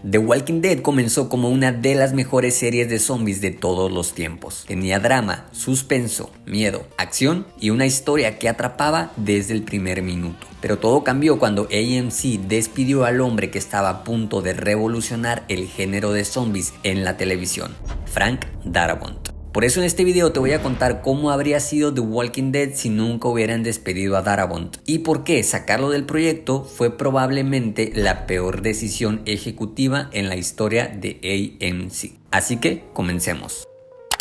The Walking Dead comenzó como una de las mejores series de zombies de todos los tiempos. Tenía drama, suspenso, miedo, acción y una historia que atrapaba desde el primer minuto. Pero todo cambió cuando AMC despidió al hombre que estaba a punto de revolucionar el género de zombies en la televisión, Frank Darabont. Por eso en este video te voy a contar cómo habría sido The Walking Dead si nunca hubieran despedido a Darabont y por qué sacarlo del proyecto fue probablemente la peor decisión ejecutiva en la historia de AMC. Así que comencemos.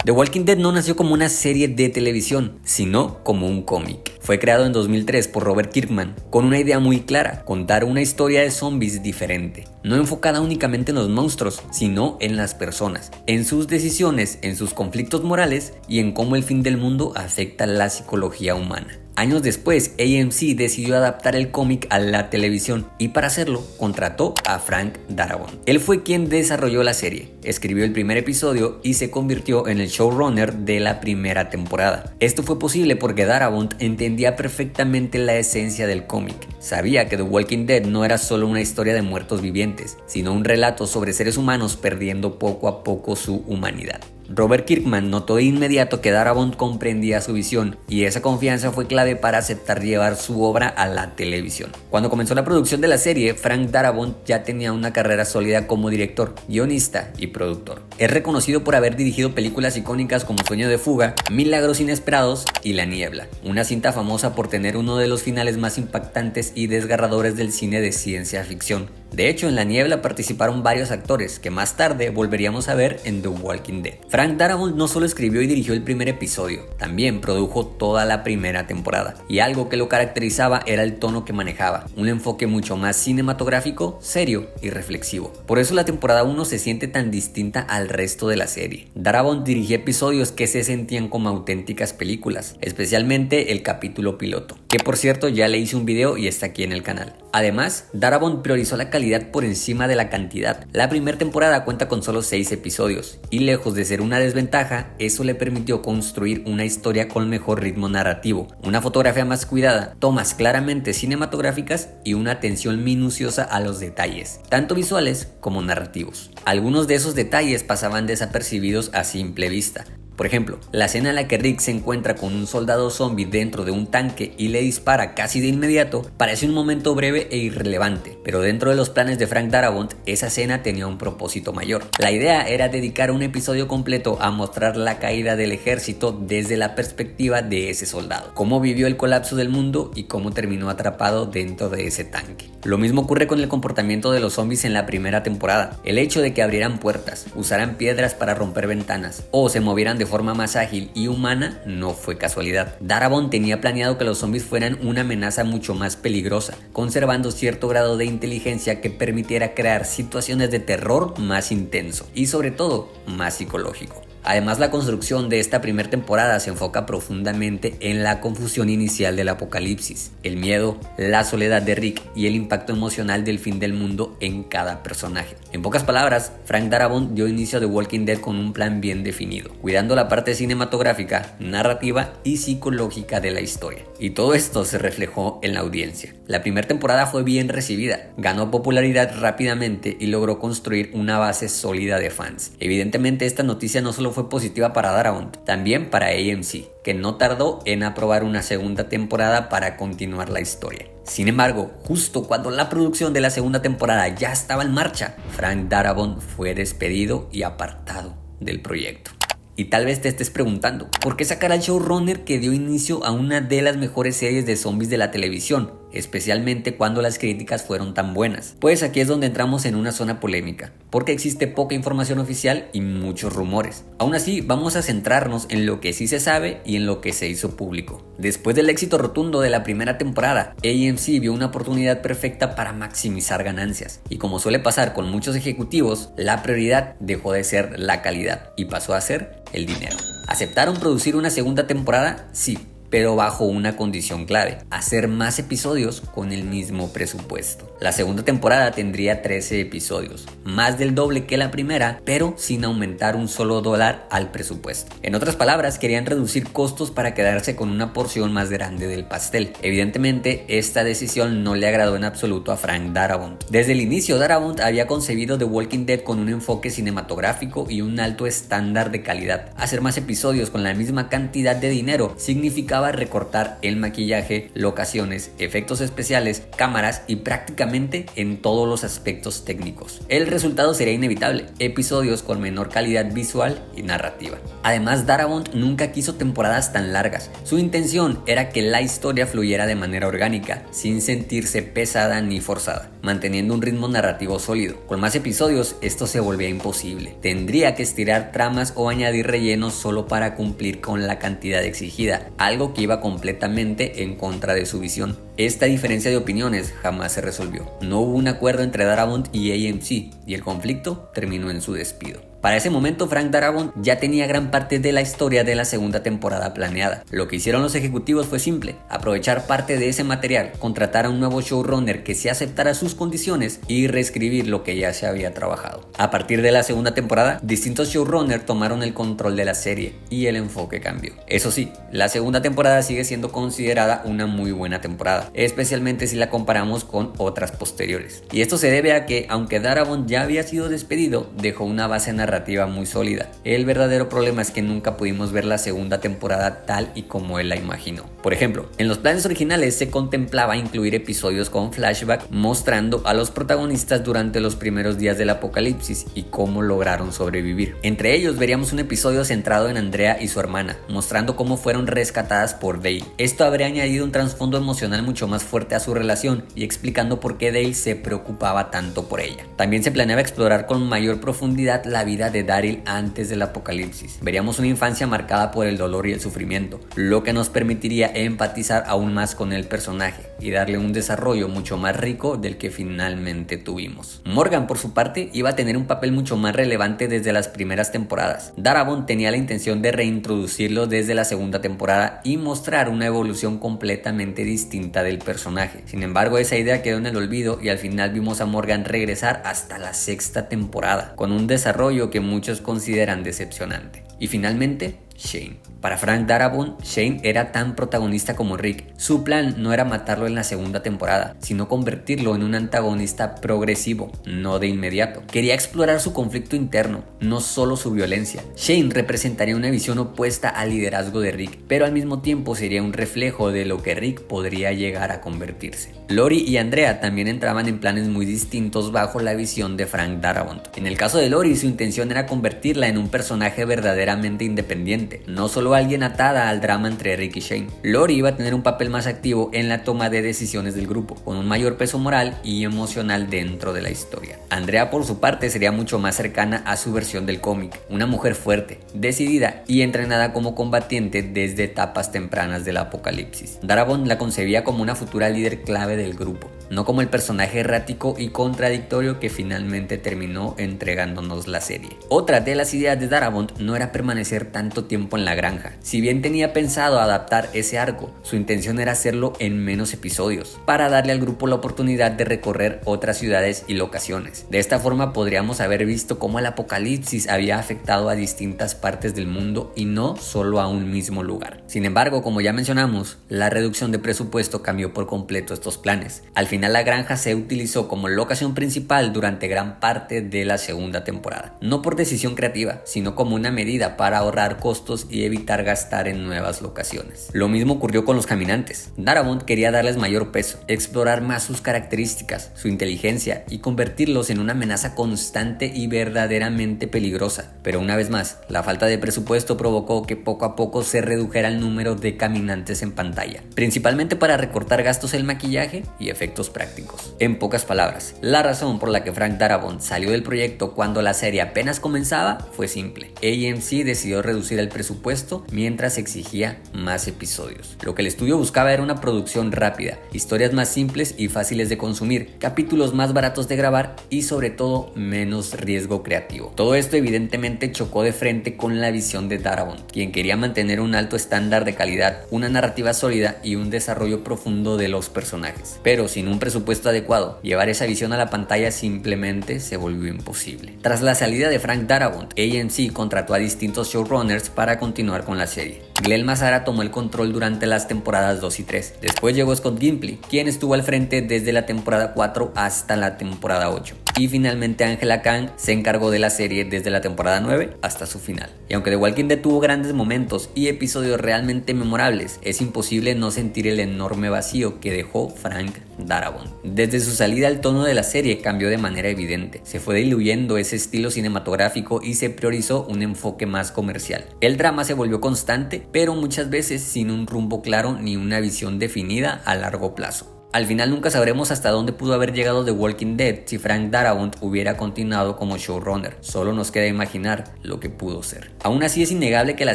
The Walking Dead no nació como una serie de televisión, sino como un cómic. Fue creado en 2003 por Robert Kirkman, con una idea muy clara: contar una historia de zombies diferente, no enfocada únicamente en los monstruos, sino en las personas, en sus decisiones, en sus conflictos morales y en cómo el fin del mundo afecta la psicología humana. Años después, AMC decidió adaptar el cómic a la televisión y para hacerlo contrató a Frank Darabont. Él fue quien desarrolló la serie, escribió el primer episodio y se convirtió en el showrunner de la primera temporada. Esto fue posible porque Darabont entendía perfectamente la esencia del cómic. Sabía que The Walking Dead no era solo una historia de muertos vivientes, sino un relato sobre seres humanos perdiendo poco a poco su humanidad. Robert Kirkman notó de inmediato que Darabont comprendía su visión y esa confianza fue clave para aceptar llevar su obra a la televisión. Cuando comenzó la producción de la serie, Frank Darabont ya tenía una carrera sólida como director, guionista y productor. Es reconocido por haber dirigido películas icónicas como Sueño de Fuga, Milagros Inesperados y La Niebla, una cinta famosa por tener uno de los finales más impactantes y desgarradores del cine de ciencia ficción. De hecho, en La Niebla participaron varios actores que más tarde volveríamos a ver en The Walking Dead. Frank Darabont no solo escribió y dirigió el primer episodio, también produjo toda la primera temporada. Y algo que lo caracterizaba era el tono que manejaba, un enfoque mucho más cinematográfico, serio y reflexivo. Por eso la temporada 1 se siente tan distinta al resto de la serie. Darabont dirigía episodios que se sentían como auténticas películas, especialmente el capítulo piloto, que por cierto ya le hice un video y está aquí en el canal. Además, Darabont priorizó la calidad por encima de la cantidad. La primera temporada cuenta con solo 6 episodios y lejos de ser una desventaja, eso le permitió construir una historia con mejor ritmo narrativo, una fotografía más cuidada, tomas claramente cinematográficas y una atención minuciosa a los detalles, tanto visuales como narrativos. Algunos de esos detalles pasaban desapercibidos a simple vista. Por ejemplo, la escena en la que Rick se encuentra con un soldado zombie dentro de un tanque y le dispara casi de inmediato parece un momento breve e irrelevante, pero dentro de los planes de Frank Darabont esa escena tenía un propósito mayor. La idea era dedicar un episodio completo a mostrar la caída del ejército desde la perspectiva de ese soldado, cómo vivió el colapso del mundo y cómo terminó atrapado dentro de ese tanque. Lo mismo ocurre con el comportamiento de los zombies en la primera temporada. El hecho de que abrieran puertas, usaran piedras para romper ventanas o se movieran de forma más ágil y humana no fue casualidad. Darabont tenía planeado que los zombies fueran una amenaza mucho más peligrosa, conservando cierto grado de inteligencia que permitiera crear situaciones de terror más intenso y sobre todo más psicológico. Además, la construcción de esta primera temporada se enfoca profundamente en la confusión inicial del apocalipsis, el miedo, la soledad de Rick y el impacto emocional del fin del mundo en cada personaje. En pocas palabras, Frank Darabont dio inicio a The Walking Dead con un plan bien definido, cuidando la parte cinematográfica, narrativa y psicológica de la historia. Y todo esto se reflejó en la audiencia. La primera temporada fue bien recibida, ganó popularidad rápidamente y logró construir una base sólida de fans. Evidentemente, esta noticia no solo fue positiva para Darabont, también para AMC, que no tardó en aprobar una segunda temporada para continuar la historia. Sin embargo, justo cuando la producción de la segunda temporada ya estaba en marcha, Frank Darabont fue despedido y apartado del proyecto. Y tal vez te estés preguntando, ¿por qué sacar al showrunner que dio inicio a una de las mejores series de zombies de la televisión, especialmente cuando las críticas fueron tan buenas? Pues aquí es donde entramos en una zona polémica, porque existe poca información oficial y muchos rumores. Aún así, vamos a centrarnos en lo que sí se sabe y en lo que se hizo público. Después del éxito rotundo de la primera temporada, AMC vio una oportunidad perfecta para maximizar ganancias, y como suele pasar con muchos ejecutivos, la prioridad dejó de ser la calidad y pasó a ser el dinero. ¿Aceptaron producir una segunda temporada? Sí, pero bajo una condición clave: hacer más episodios con el mismo presupuesto. La segunda temporada tendría 13 episodios, más del doble que la primera, pero sin aumentar un solo dólar al presupuesto. En otras palabras, querían reducir costos para quedarse con una porción más grande del pastel. Evidentemente, esta decisión no le agradó en absoluto a Frank Darabont. Desde el inicio, Darabont había concebido The Walking Dead con un enfoque cinematográfico y un alto estándar de calidad. Hacer más episodios con la misma cantidad de dinero significaba recortar el maquillaje, locaciones, efectos especiales, cámaras y prácticamente en todos los aspectos técnicos. El resultado sería inevitable: episodios con menor calidad visual y narrativa. Además, Darabont nunca quiso temporadas tan largas. Su intención era que la historia fluyera de manera orgánica, sin sentirse pesada ni forzada, manteniendo un ritmo narrativo sólido. Con más episodios, esto se volvía imposible. Tendría que estirar tramas o añadir rellenos solo para cumplir con la cantidad exigida, algo que iba completamente en contra de su visión. Esta diferencia de opiniones jamás se resolvió. No hubo un acuerdo entre Darabont y AMC, y el conflicto terminó en su despido. Para ese momento, Frank Darabont ya tenía gran parte de la historia de la segunda temporada planeada. Lo que hicieron los ejecutivos fue simple: aprovechar parte de ese material, contratar a un nuevo showrunner que se aceptara sus condiciones y reescribir lo que ya se había trabajado. A partir de la segunda temporada, distintos showrunners tomaron el control de la serie y el enfoque cambió. Eso sí, la segunda temporada sigue siendo considerada una muy buena temporada, especialmente si la comparamos con otras posteriores. Y esto se debe a que, aunque Darabont ya había sido despedido, dejó una base narrativa muy sólida. El verdadero problema es que nunca pudimos ver la segunda temporada tal y como él la imaginó. Por ejemplo, en los planes originales se contemplaba incluir episodios con flashback mostrando a los protagonistas durante los primeros días del apocalipsis y cómo lograron sobrevivir. Entre ellos veríamos un episodio centrado en Andrea y su hermana, mostrando cómo fueron rescatadas por Dale. Esto habría añadido un trasfondo emocional mucho más fuerte a su relación y explicando por qué Dale se preocupaba tanto por ella. También se planeaba explorar con mayor profundidad la vida de Daryl antes del apocalipsis. Veríamos una infancia marcada por el dolor y el sufrimiento, lo que nos permitiría empatizar aún más con el personaje y darle un desarrollo mucho más rico del que finalmente tuvimos. Morgan, por su parte, iba a tener un papel mucho más relevante desde las primeras temporadas. Darabont tenía la intención de reintroducirlo desde la segunda temporada y mostrar una evolución completamente distinta del personaje. Sin embargo, esa idea quedó en el olvido y al final vimos a Morgan regresar hasta la sexta temporada, con un desarrollo que muchos consideran decepcionante. Y finalmente, Shane. Para Frank Darabont, Shane era tan protagonista como Rick. Su plan no era matarlo en la segunda temporada, sino convertirlo en un antagonista progresivo, no de inmediato. Quería explorar su conflicto interno, no solo su violencia. Shane representaría una visión opuesta al liderazgo de Rick, pero al mismo tiempo sería un reflejo de lo que Rick podría llegar a convertirse. Lori y Andrea también entraban en planes muy distintos bajo la visión de Frank Darabont. En el caso de Lori, su intención era convertirla en un personaje verdaderamente independiente, no solo alguien atada al drama entre Rick y Shane. Lori iba a tener un papel más activo en la toma de decisiones del grupo, con un mayor peso moral y emocional dentro de la historia. Andrea, por su parte, sería mucho más cercana a su versión del cómic, una mujer fuerte, decidida y entrenada como combatiente desde etapas tempranas del apocalipsis. Darabont la concebía como una futura líder clave del grupo, no como el personaje errático y contradictorio que finalmente terminó entregándonos la serie. Otra de las ideas de Darabont no era permanecer tanto tiempo en la granja. Si bien tenía pensado adaptar ese arco, su intención era hacerlo en menos episodios, para darle al grupo la oportunidad de recorrer otras ciudades y locaciones. De esta forma podríamos haber visto cómo el apocalipsis había afectado a distintas partes del mundo y no solo a un mismo lugar. Sin embargo, como ya mencionamos, la reducción de presupuesto cambió por completo estos planes. Al final, la granja se utilizó como locación principal durante gran parte de la segunda temporada, no por decisión creativa, sino como una medida para ahorrar costos y evitar gastar en nuevas locaciones. Lo mismo ocurrió con los caminantes. Darabont quería darles mayor peso, explorar más sus características, su inteligencia y convertirlos en una amenaza constante y verdaderamente peligrosa. Pero una vez más, la falta de presupuesto provocó que poco a poco se redujera el número de caminantes en pantalla, principalmente para recortar gastos en maquillaje y efectos efectos prácticos. En pocas palabras, la razón por la que Frank Darabont salió del proyecto cuando la serie apenas comenzaba fue simple. AMC decidió reducir el presupuesto mientras exigía más episodios. Lo que el estudio buscaba era una producción rápida, historias más simples y fáciles de consumir, capítulos más baratos de grabar y sobre todo menos riesgo creativo. Todo esto evidentemente chocó de frente con la visión de Darabont, quien quería mantener un alto estándar de calidad, una narrativa sólida y un desarrollo profundo de los personajes. Pero sin un presupuesto adecuado, llevar esa visión a la pantalla simplemente se volvió imposible. Tras la salida de Frank Darabont, AMC contrató a distintos showrunners para continuar con la serie. Glenn Mazzara tomó el control durante las temporadas 2 y 3. Después llegó Scott Gimple, quien estuvo al frente desde la temporada 4 hasta la temporada 8. Y finalmente Angela Kang se encargó de la serie desde la temporada 9 hasta su final. Y aunque The Walking Dead tuvo grandes momentos y episodios realmente memorables, es imposible no sentir el enorme vacío que dejó Frank Darabont. Desde su salida el tono de la serie cambió de manera evidente. Se fue diluyendo ese estilo cinematográfico y se priorizó un enfoque más comercial. El drama se volvió constante, pero muchas veces sin un rumbo claro ni una visión definida a largo plazo. Al final nunca sabremos hasta dónde pudo haber llegado The Walking Dead si Frank Darabont hubiera continuado como showrunner. Solo nos queda imaginar lo que pudo ser. Aún así es innegable que la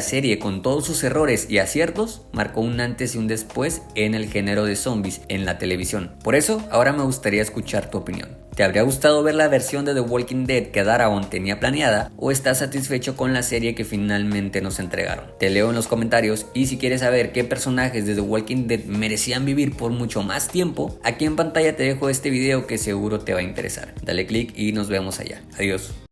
serie, con todos sus errores y aciertos, marcó un antes y un después en el género de zombies en la televisión. Por eso, ahora me gustaría escuchar tu opinión. ¿Te habría gustado ver la versión de The Walking Dead que Darabont tenía planeada o estás satisfecho con la serie que finalmente nos entregaron? Te leo en los comentarios y si quieres saber qué personajes de The Walking Dead merecían vivir por mucho más tiempo, aquí en pantalla te dejo este video que seguro te va a interesar. Dale click y nos vemos allá. Adiós.